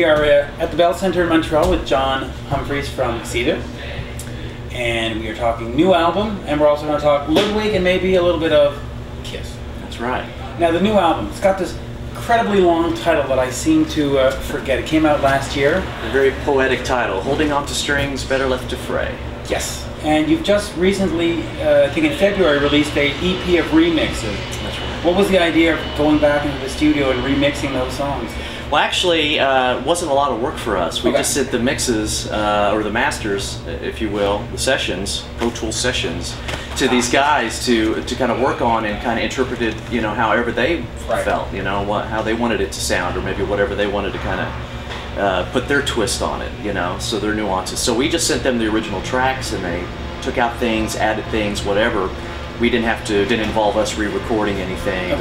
We are at the Bell Centre in Montreal with John Humphreys from Cedar, and we are talking new album, and we're also going to talk Ludwig and maybe a little bit of Kiss. That's right. Now the new album, it's got this incredibly long title that I seem to forget. It came out last year. A very poetic title, Holding On to Strings, Better Left to Fray. Yes. And you've just recently, I think in February, released a EP of remixes. That's right. What was the idea of going back into the studio and remixing those songs? Well, actually, it wasn't a lot of work for us. We just did the mixes, or the masters, if you will, the sessions, Pro Tools sessions, to these guys to kind of work on and kind of interpret it, you know, however they felt, you know, how they wanted it to sound, or maybe whatever they wanted to kind of put their twist on it, you know, so their nuances. So we just sent them the original tracks, and they took out things, added things, whatever. We didn't involve us re-recording anything, or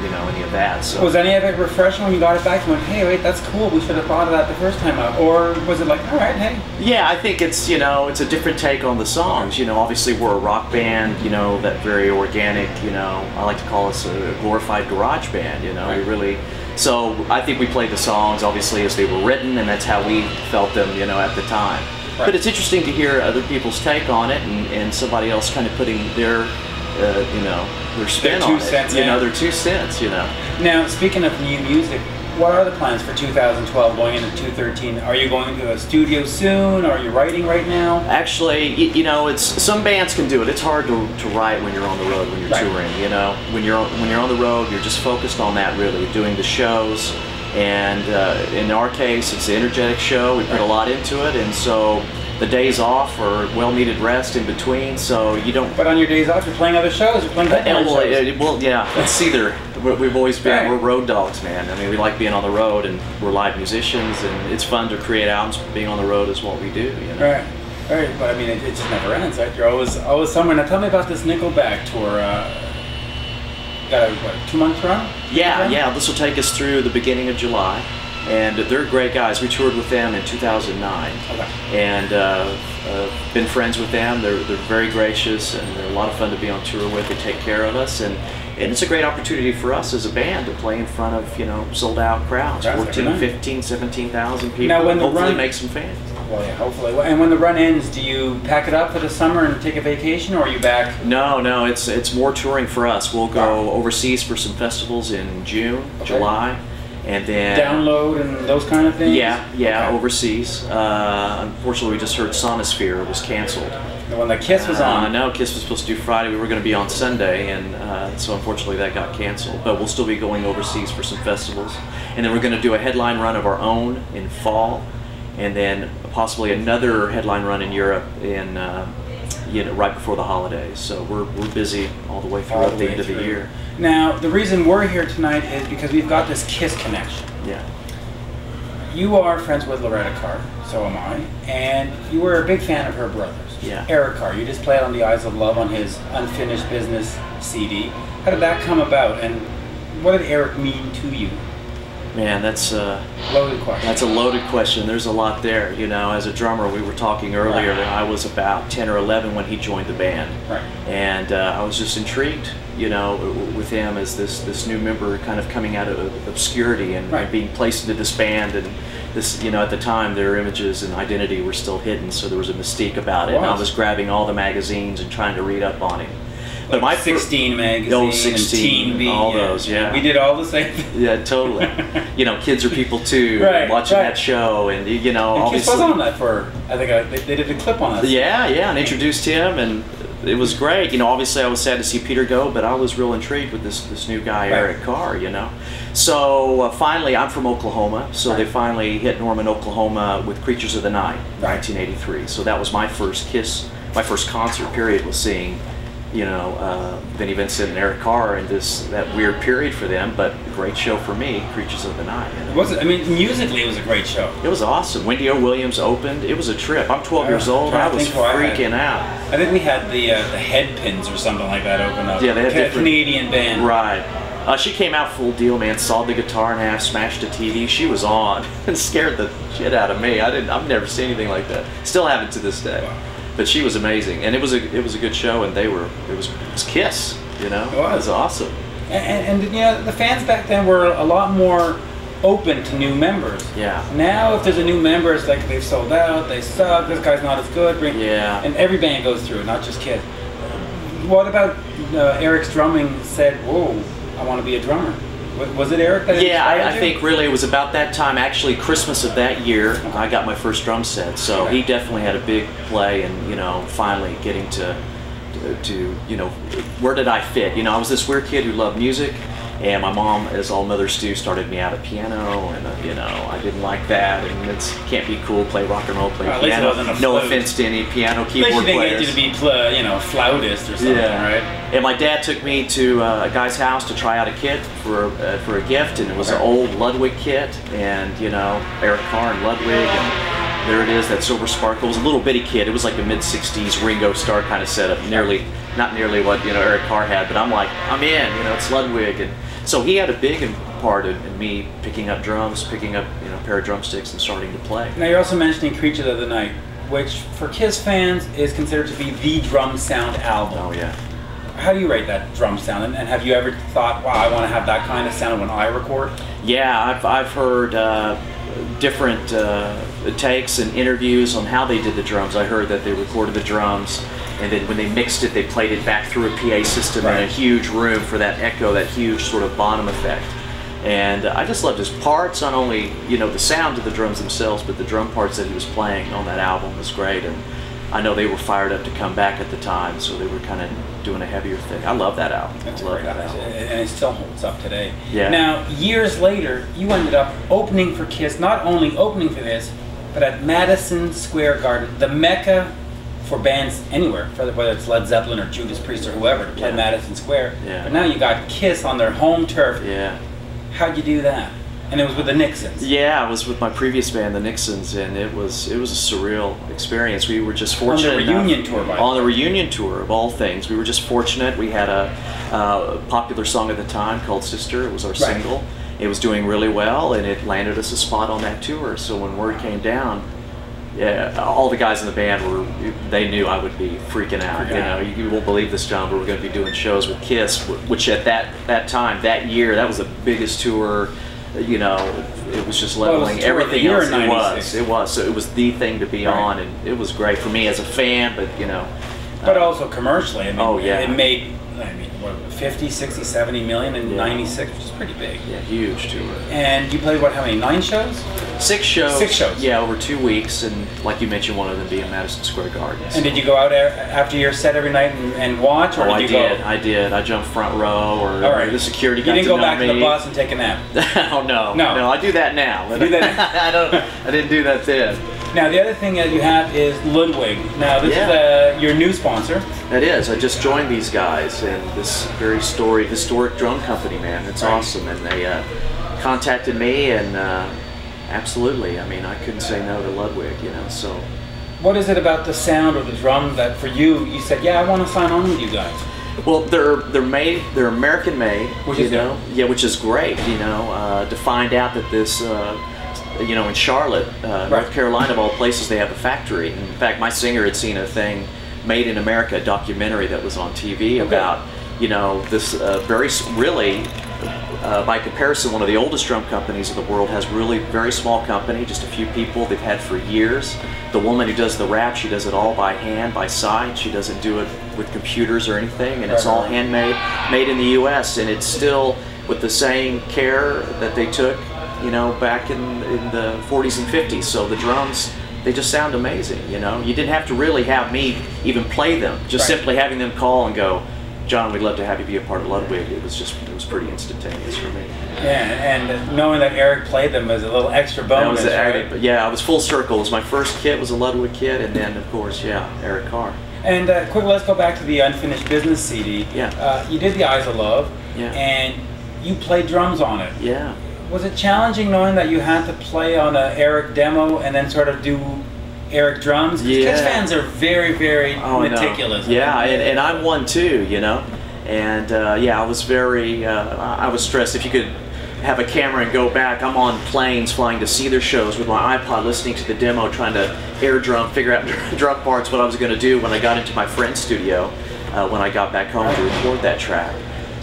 you know, any of that. So was any of it refreshing when you got it back and went, hey, wait, that's cool, we should have thought of that the first time out? Or was it like, all right, hey? Yeah, I think it's, you know, it's a different take on the songs. You know, obviously we're a rock band, you know, that very organic, you know, I like to call us a glorified garage band, you know, we really, so I think we played the songs obviously as they were written, and that's how we felt them, you know, at the time. But it's interesting to hear other people's take on it, and somebody else kind of putting their you know, their spin on it, you know, their 2 cents, you know. Now, speaking of new music, what are the plans for 2012 going into 2013? Are you going to a studio soon? Are you writing right now? Actually, you know, it's some bands can do it. It's hard to write when you're on the road, when you're touring, you know. When you're on the road, you're just focused on that, really, doing the shows. And in our case, it's the Energetic show. We put a lot into it, and so the days off are well-needed rest in between, so you don't... But on your days off, you're playing other shows, you're playing shows. Well, yeah, it's Cedar. We've always been, we're road dogs, man. I mean, we like being on the road, and we're live musicians, and it's fun to create albums. Being on the road is what we do, you know? Right, but I mean, it just never ends, right? You're always somewhere. Now tell me about this Nickelback tour. Got a, what, 2-month run? Yeah, this will take us through the beginning of July. And they're great guys. We toured with them in 2009, and been friends with them. They're very gracious, and they're a lot of fun to be on tour with. They take care of us, and it's a great opportunity for us as a band to play in front of, you know, sold-out crowds, 14, 15, 17,000 people. Now, when hopefully make some fans. Well, yeah, hopefully. And when the run ends, do you pack it up for the summer and take a vacation, or are you back? No, it's more touring for us. We'll go overseas for some festivals in June, July. And then download and those kind of things? Yeah, overseas. Unfortunately, we just heard Sonosphere was canceled. The one that Kiss was on? No, Kiss was supposed to do Friday. We were going to be on Sunday, and so unfortunately that got canceled. But we'll still be going overseas for some festivals. And then we're going to do a headline run of our own in fall, and then possibly another headline run in Europe in you know, right before the holidays. So we're busy all the way through the end of the year. Now, the reason we're here tonight is because we've got this Kiss connection. Yeah. You are friends with Loretta Carr, so am I, and you were a big fan of her brothers. Yeah. Eric Carr, you just played on The Eyes of Love on his Unfinished Business CD. How did that come about, and what did Eric mean to you? Man, that's a loaded question. That's a loaded question. There's a lot there. You know, as a drummer, we were talking earlier that I was about 10 or 11 when he joined the band, and I was just intrigued, you know, with him as this new member kind of coming out of obscurity and being placed into this band. And this, you know, at the time their images and identity were still hidden, so there was a mystique about it. And I was grabbing all the magazines and trying to read up on him. But my 16 magazine, 16, and Teen all those, we did all the same things. Yeah, totally. You know, Kids Are People Too, watching that show, and you know, and Kiss was on that for, I think they did a clip on us. Yeah, and introduced him, and it was great. You know, obviously I was sad to see Peter go, but I was real intrigued with this new guy, Eric Carr, you know. So finally, I'm from Oklahoma, so they finally hit Norman, Oklahoma with Creatures of the Night, 1983. So that was my first Kiss, my first concert period was seeing, you know, Vinnie Vincent and Eric Carr, and that weird period for them, but a great show for me, Creatures of the Night. You know? Was it? I mean, musically it was a great show. It was awesome. Wendy O. Williams opened. It was a trip. I'm 12 years old. I was freaking out. I think we had the Head Pins or something like that open up. Yeah, they had a Canadian band. Right. She came out full deal, man. Sawed the guitar in half, smashed the TV. She was on and scared the shit out of me. I've never seen anything like that. Still haven't to this day. Wow. But she was amazing, and it was a good show, and it was Kiss, you know. It was awesome. And you know, the fans back then were a lot more open to new members. Yeah. Now, if there's a new member, it's like they've sold out, they suck, this guy's not as good. Yeah. And every band goes through it, not just Kiss. What about Eric's drumming said, whoa, I want to be a drummer? Was it Eric that inspired I you? think really it was about that time, actually Christmas of that year, I got my first drum set. So he definitely had a big play in, you know, finally getting to, you know, where did I fit? You know, I was this weird kid who loved music, and my mom, as all mothers do, started me out at piano, and you know, I didn't like that, and it can't be cool, play rock and roll, play piano. No offense to any piano keyboard players. players. They didn't get you to be, you know, flautist or something, right? And my dad took me to a guy's house to try out a kit for a gift, and it was an old Ludwig kit, and you know, Eric Carr and Ludwig, and there it is, that Silver Sparkle. It was a little bitty kit. It was like a mid-60s Ringo Starr kind of setup, not nearly what, you know, Eric Carr had, but I'm like, I'm in, you know, it's Ludwig. And so he had a big part in me picking up drums, picking up, you know, a pair of drumsticks and starting to play. Now you're also mentioning Creature of the Night, which for Kiss fans is considered to be the drum sound album. Oh yeah. How do you rate that drum sound? And have you ever thought, wow, I want to have that kind of sound when I record? Yeah, I've heard different takes and interviews on how they did the drums. I heard that they recorded the drums, and then when they mixed it, they played it back through a PA system in a huge room for that echo, that huge sort of bottom effect. And I just loved his parts, not only, you know, the sound of the drums themselves, but the drum parts that he was playing on that album was great. And I know they were fired up to come back at the time, so they were kind of doing a heavier thing. I love that album. That's I love great, that album. and it still holds up today. Yeah. Now, years later, you ended up opening for Kiss, not only opening for this, but at Madison Square Garden, the mecca for bands anywhere, whether it's Led Zeppelin or Judas Priest or whoever, to play Madison Square. Yeah. But now you got Kiss on their home turf. Yeah. How'd you do that? And it was with the Nixons. Yeah, I was with my previous band, the Nixons, and it was a surreal experience. We were just fortunate. On the reunion tour, by the way. On the reunion tour, of all things, we were just fortunate. We had a popular song at the time called "Sister." It was our single. It was doing really well, and it landed us a spot on that tour. So when word came down, yeah, all the guys in the band they knew I would be freaking out. You know, you won't believe this, John, but we're going to be doing shows with Kiss, which at that time, that year, that was the biggest tour. You know, it was just leveling everything else. It was. So it was the thing to be on, and it was great for me as a fan, but you know. But also commercially, I mean, it made, what, 50, 60, 70 million in 96, which is pretty big. Yeah, huge tour. And you played, what, how many, 9 shows? 6 shows. 6 shows. Yeah, over 2 weeks, and like you mentioned, one of them being Madison Square Garden. And did you go out after your set every night and watch, or did you go? I did. I jumped front row, or the security got to know me. You didn't go back to the bus and take a nap? Oh, no, I do that now. You do that? I didn't do that then. Now, the other thing that you have is Ludwig. Now, this is your new sponsor. It is. I just joined these guys, and this very historic drum company, man. It's awesome. And they contacted me, and absolutely. I mean, I couldn't say no to Ludwig, you know, so. What is it about the sound or the drum that for you said, yeah, I want to sign on with you guys? Well, they're American made, which is good. Yeah, which is great, you know, to find out that this, you know, in Charlotte, North Carolina, of all places, they have a factory. In fact, my singer had seen a thing, Made in America, a documentary that was on TV about, you know, this by comparison, one of the oldest drum companies in the world has really very small company, just a few people they've had for years. The woman who does the rap, she does it all by hand, by side. She doesn't do it with computers or anything, and it's all handmade, made in the U.S., and it's still with the same care that they took, you know, back in the 40s and 50s. So the drums, they just sound amazing, you know. You didn't have to really have me even play them. Just simply having them call and go, John, we'd love to have you be a part of Ludwig. It was pretty instantaneous for me. Yeah, and knowing that Eric played them was a little extra bonus, right? Yeah, I was full circle. It was my first kit was a Ludwig kit, and then, of course, Eric Carr. And quick, let's go back to the Unfinished Business CD. Yeah. You did the Eyes of Love, and you played drums on it. Yeah. Was it challenging knowing that you had to play on an Eric demo and then sort of do Eric drums? Because Kiss fans are very, very meticulous. Yeah, and I'm one too, you know. And I was very, I was stressed. If you could have a camera and go back, I'm on planes flying to see their shows with my iPod, listening to the demo, trying to air drum, figure out drum parts, what I was going to do when I got into my friend's studio, when I got back home to record that track.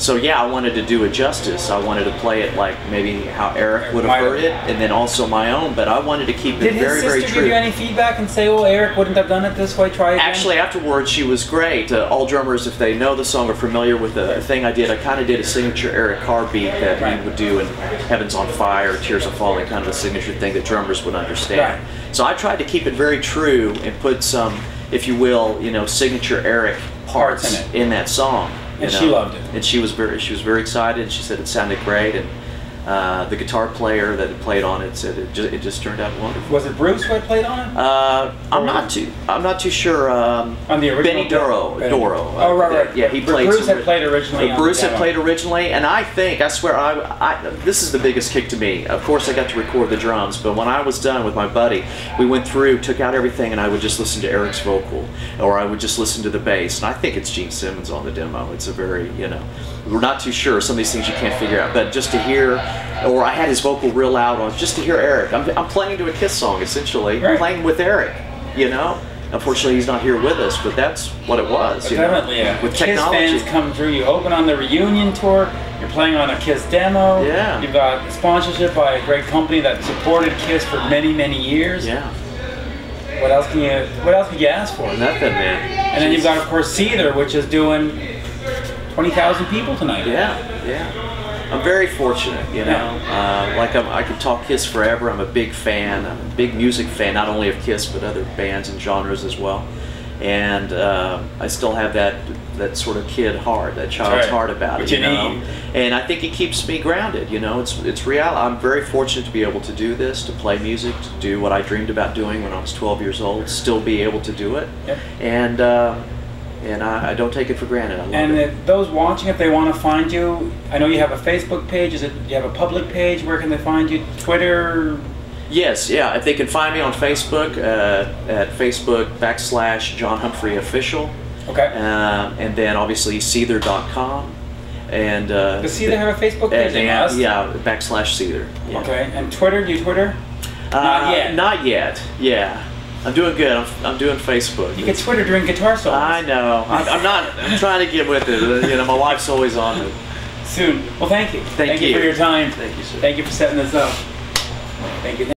So yeah, I wanted to do it justice. I wanted to play it like maybe how Eric would have heard it, and then also my own. But I wanted to keep it very, very true. Did his sister give you any feedback and say, "Oh, Eric wouldn't have done it this way. Try again"? Actually, afterwards, she was great. All drummers, if they know the song or familiar with the thing I did, I kind of did a signature Eric Carr beat that he would do in "Heaven's on Fire," "Tears Are Falling," kind of a signature thing that drummers would understand. Right. So I tried to keep it very true and put some, if you will, signature Eric parts in that song. And she loved it. And she was very excited. She said it sounded great, and the guitar player that had played on it said it just turned out wonderful. Was it Bruce who had played on it? I'm not too sure. On the original. Benny Doro. Oh, right. Yeah, he played. Bruce had played originally. Bruce had played originally, and I swear, this is the biggest kick to me. Of course, I got to record the drums, but when I was done with my buddy, we went through, took out everything, and I would just listen to Eric's vocal, or I would just listen to the bass. And I think it's Gene Simmons on the demo. It's a very, we're not too sure. Some of these things you can't figure out, but just to hear, or I had his vocal real loud on, just to hear Eric. I'm playing to a Kiss song, essentially. Right. Playing with Eric, Unfortunately, he's not here with us, but that's what it was. Definitely, yeah. With Kiss technology. fans come through. You open on the reunion tour. You're playing on a Kiss demo. Yeah. You've got sponsorship by a great company that supported Kiss for many, many years. Yeah. What else could you ask for? Nothing, man. And then you've got, of course, Seether, which is doing 20,000 people tonight. Yeah. I'm very fortunate, I could talk Kiss forever. I'm a big fan. I'm a big music fan, not only of Kiss, but other bands and genres as well. And I still have that sort of kid heart, that child's heart about it, And I think it keeps me grounded, It's real. I'm very fortunate to be able to do this, to play music, to do what I dreamed about doing when I was 12 years old, still be able to do it. Yep. And I don't take it for granted. I love and it. If those watching, if they want to find you, I know you have a Facebook page. Do you have a public page? Where can they find you? Twitter? Yes, yeah. If they can find me on Facebook, at Facebook.com/John Humphrey Official. Okay. And then obviously Seether.com. And does Seether have a Facebook page? Yeah, /Seether. Yeah. Okay. And Twitter? Do you Twitter? Not yet. Not yet. Yeah. I'm doing good. I'm doing Facebook. You get Twitter during guitar solos. I know. I'm trying to get with it. My wife's always on it. Soon. Well, thank you. Thank you for your time. Thank you, sir. Thank you for setting this up. Thank you.